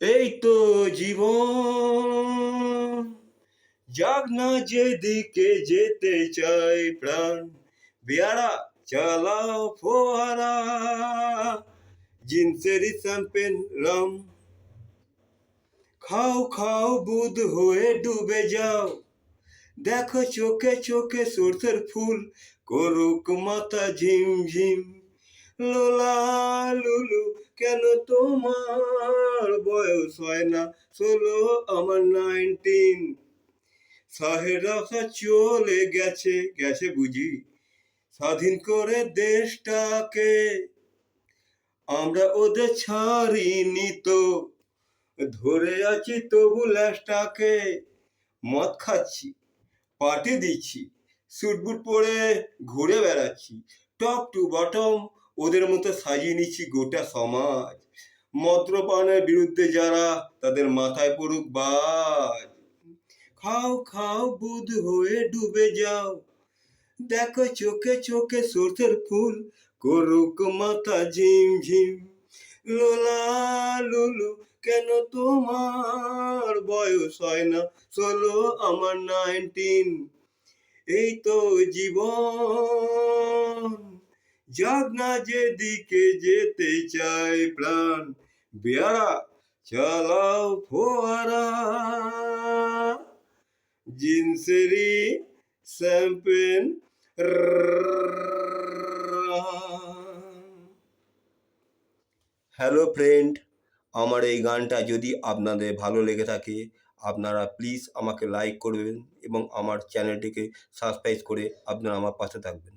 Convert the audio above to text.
এই তো জীবন, যাক না যেদিকে যেতে চাই প্রাণ, বেয়ারা চালাও ফোয়ারা, জিন্সেরই শ্যাম্পেন রাম, খাও খাও বুধ হয়ে ডুবে যাও, দেখো চোখে চোখে সরষের ফুল, করুক মাথা ঝিমঝিম, লোলা লুলু কেন তোমার বয়স হয় না 16, আমার 19। সাহেরা চলে গেছে গেছে বুঝি স্বাধীন করে দেশটাকে, আমরা ওদের ছাড়িনি তো, ধরে আছি তবু ল্যাসটাকে। মদ খাচ্ছি, পার্টি দিচ্ছি, স্যুটবুট পরে ঘুরে বেড়াচ্ছি, টপ টু বটম ওদের মতো সাজিয়ে নিচ্ছি গোটা সমাজ। মদ্যপানের বিরুদ্ধে যারা, তাদের মাথায় পড়ুক বাজ। খাও খাও বুধ হয়ে ডুবে যাও, দেখো চোখে চোখে সরষের ফুল, করুক মাথা ঝিমঝিম, লোলা লুলু কেন তোমার বয়স হয় না 16, আমার 19। এই তো জীবন, যাক না যেদিকে যেতে চাই প্রাণ, বেয়ারা চালাও ফোয়ারা, জিন্সেরই শ্যাম্পেন হ্যালো ফ্রেন্ড, আমার এই গানটা যদি আপনাদের ভালো লেগে থাকে, আপনারা প্লিজ আমাকে লাইক করবেন এবং আমার চ্যানেলটিকে সাবস্ক্রাইব করে আপনারা আমার পাশে থাকবেন।